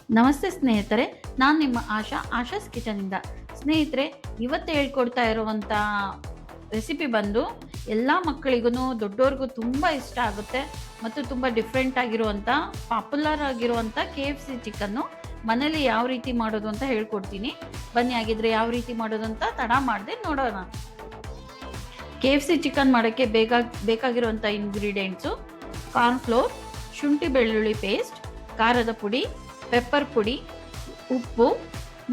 ನಮಸ್ತೆ ಸ್ನೇಹಿತರೆ, ನಾನು ನಿಮ್ಮ ಆಶಾಸ್ ಕಿಚನಿಂದ. ಸ್ನೇಹಿತರೆ, ಇವತ್ತು ಹೇಳ್ಕೊಡ್ತಾ ಇರುವಂಥ ರೆಸಿಪಿ ಬಂದು ಎಲ್ಲ ಮಕ್ಕಳಿಗೂ ದೊಡ್ಡವ್ರಿಗೂ ತುಂಬ ಇಷ್ಟ ಆಗುತ್ತೆ ಮತ್ತು ತುಂಬ ಡಿಫ್ರೆಂಟ್ ಆಗಿರುವಂಥ ಪಾಪ್ಯುಲರ್ ಆಗಿರುವಂಥ KFC ಚಿಕನ್ನು ಮನೇಲಿ ಯಾವ ರೀತಿ ಮಾಡೋದು ಅಂತ ಹೇಳ್ಕೊಡ್ತೀನಿ. ಬನ್ನಿ, ಆಗಿದ್ರೆ ಯಾವ ರೀತಿ ಮಾಡೋದು ಅಂತ ತಡ ಮಾಡದೆ ನೋಡೋಣ. KFC ಚಿಕನ್ ಮಾಡೋಕ್ಕೆ ಬೇಕಾಗಿರುವಂಥ ಇಂಗ್ರೀಡಿಯೆಂಟ್ಸು: ಕಾರ್ನ್ಫ್ಲೋರ್, ಶುಂಠಿ ಬೆಳ್ಳುಳ್ಳಿ ಪೇಸ್ಟ್, ಖಾರದ ಪುಡಿ, ಪೆಪ್ಪರ್ ಪುಡಿ, ಉಪ್ಪು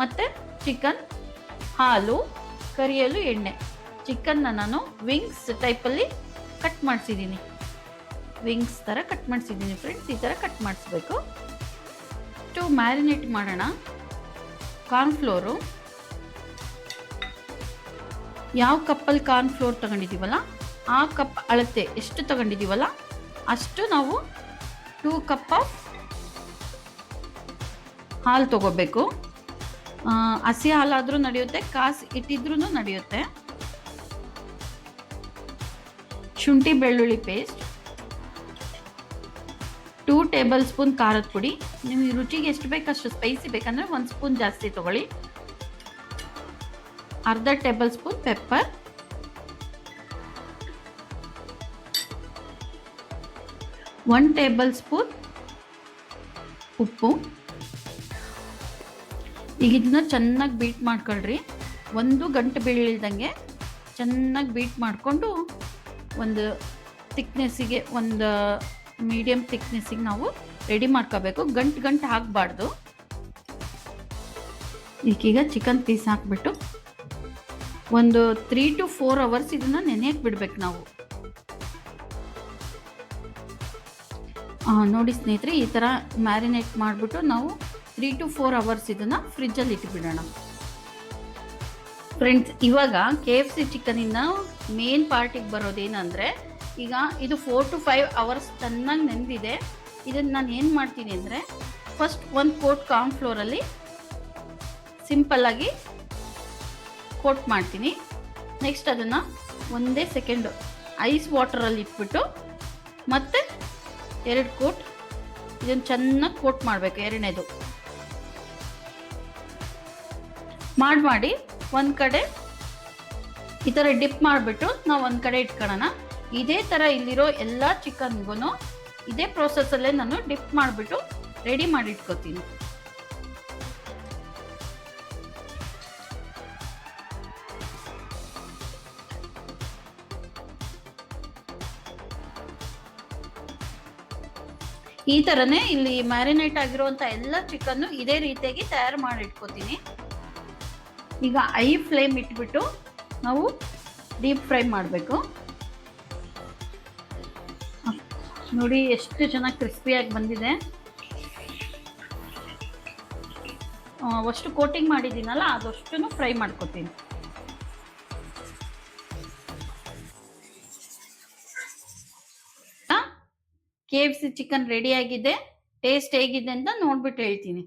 ಮತ್ತು ಚಿಕನ್, ಹಾಲು, ಕರಿಯಲು ಎಣ್ಣೆ. ಚಿಕನ್ನ ನಾನು ವಿಂಗ್ಸ್ ಟೈಪಲ್ಲಿ ಕಟ್ ಮಾಡಿಸಿದ್ದೀನಿ. ವಿಂಗ್ಸ್ ಥರ ಕಟ್ ಮಾಡಿಸಿದ್ದೀನಿ ಫ್ರೆಂಡ್ಸ್. ಈ ಥರ ಕಟ್ ಮಾಡಿಸ್ಬೇಕು. ಮ್ಯಾರಿನೇಟ್ ಮಾಡೋಣ. ಕಾರ್ನ್ಫ್ಲೋರು, ಯಾವ ಕಪ್ಪಲ್ಲಿ ಕಾರ್ನ್ಫ್ಲೋರ್ ತಗೊಂಡಿದ್ದೀವಲ್ಲ ಆ ಕಪ್ ಅಳತೆ ಎಷ್ಟು ತಗೊಂಡಿದ್ದೀವಲ್ಲ ಅಷ್ಟು ನಾವು 2 ಕಪ್ ಆಫ್ ಹಾಲು ತೊಗೋಬೇಕು. ಹಸಿ ಹಾಲಾದರೂ ನಡೆಯುತ್ತೆ, ಕಾಸು ಇಟ್ಟಿದ್ರೂ ನಡೆಯುತ್ತೆ. ಶುಂಠಿ ಬೆಳ್ಳುಳ್ಳಿ ಪೇಸ್ಟ್, 2 ಟೇಬಲ್ ಸ್ಪೂನ್ ಖಾರದ ಪುಡಿ. ನಿಮಗೆ ರುಚಿಗೆ ಎಷ್ಟು ಬೇಕಷ್ಟು ಸ್ಪೈಸಿ ಬೇಕಂದರೆ 1 ಸ್ಪೂನ್ ಜಾಸ್ತಿ ತೊಗೊಳ್ಳಿ. ಅರ್ಧ table spoon pepper, 1 table spoon ಉಪ್ಪು. ಈಗ ಇದನ್ನ ಚೆನ್ನಾಗಿ ಬೀಟ್ ಮಾಡ್ಕೊಳ್ರಿ. 1 ಗಂಟೆ ಬೀಳಿಲ್ದಂಗೆ ಚೆನ್ನಾಗಿ ಬೀಟ್ ಮಾಡಿಕೊಂಡು ಒಂದು ತಿಕ್ನೆಸ್ಸಿಗೆ, ಒಂದು ಮೀಡಿಯಮ್ ತಿಕ್ನೆಸ್ಸಿಗೆ ನಾವು ರೆಡಿ ಮಾಡ್ಕೋಬೇಕು. ಗಂಟು ಹಾಕಬಾರ್ದು. ಈಗೀಗ ಚಿಕನ್ ಪೀಸ್ ಹಾಕ್ಬಿಟ್ಟು ಒಂದು 3 to 4 ಅವರ್ಸ್ ಇದನ್ನು ನೆನೆಯಕ್ಕೆ ಬಿಡ್ಬೇಕು ನಾವು. ನೋಡಿ ಸ್ನೇಹಿತರೆ, ಈ ಥರ ಮ್ಯಾರಿನೇಟ್ ಮಾಡಿಬಿಟ್ಟು ನಾವು 3 to 4 ಅವರ್ಸ್ ಇದನ್ನು ಫ್ರಿಜ್ಜಲ್ಲಿ ಇಟ್ಬಿಡೋಣ. ಫ್ರೆಂಡ್ಸ್, ಇವಾಗ KFC ಚಿಕನಿನ ಮೇನ್ ಪಾರ್ಟಿಗೆ ಬರೋದೇನೆಂದರೆ, ಈಗ ಇದು 4 to 5 ಅವರ್ಸ್ ಚೆನ್ನಾಗಿ ನೆನೆದಿದೆ. ಇದನ್ನು ನಾನು ಏನು ಮಾಡ್ತೀನಿ ಅಂದರೆ, ಫಸ್ಟ್ 1 ಕೋಟ್ ಕಾರ್ನ್ಫ್ಲೋರಲ್ಲಿ ಸಿಂಪಲ್ಲಾಗಿ ಕೋಟ್ ಮಾಡ್ತೀನಿ. ನೆಕ್ಸ್ಟ್ ಅದನ್ನು 1 ಸೆಕೆಂಡು ಐಸ್ ವಾಟರಲ್ಲಿ ಇಟ್ಬಿಟ್ಟು ಮತ್ತೆ 2 ಕೋಟ್ ಇದನ್ನು ಚೆನ್ನಾಗಿ ಕೋಟ್ ಮಾಡಬೇಕು. ಎರಡನೇದು ಮಾಡಿ ಒಂದು ಕಡೆ ಈ ಥರ ಡಿಪ್ ಮಾಡಿಬಿಟ್ಟು ನಾವು ಒಂದು ಕಡೆ ಇಟ್ಕೊಳ್ಳೋಣ. ಇದೇ ಥರ ಇಲ್ಲಿರೋ ಎಲ್ಲ ಚಿಕನ್ಗೂ ಇದೇ ಪ್ರೋಸೆಸ್ಸಲ್ಲೇ ನಾನು ಡಿಪ್ ಮಾಡಿಬಿಟ್ಟು ರೆಡಿ ಮಾಡಿ ಇಟ್ಕೋತೀನಿ. ಈ ಥರನೇ ಇಲ್ಲಿ ಮ್ಯಾರಿನೇಟ್ ಆಗಿರುವಂಥ ಎಲ್ಲ ಚಿಕನ್ನು ಇದೇ ರೀತಿಯಾಗಿ ತಯಾರು ಮಾಡಿ ಇಟ್ಕೋತೀನಿ. ಈಗ ಐ ಫ್ಲೇಮ್ ಇಟ್ಬಿಟ್ಟು ನಾವು ಡೀಪ್ ಫ್ರೈ ಮಾಡಬೇಕು. ನೋಡಿ ಎಷ್ಟು ಚೆನ್ನಾಗಿ ಕ್ರಿಸ್ಪಿಯಾಗಿ ಬಂದಿದೆ. ಅಷ್ಟು ಕೋಟಿಂಗ್ ಮಾಡಿದ್ದೀನಲ್ಲ ಅದಷ್ಟು ಫ್ರೈ ಮಾಡ್ಕೋತೀನಿ. KFC ಚಿಕನ್ ರೆಡಿಯಾಗಿದೆ. ಟೇಸ್ಟ್ ಹೇಗಿದೆ ಅಂತ ನೋಡ್ಬಿಟ್ಟು ಹೇಳ್ತೀನಿ.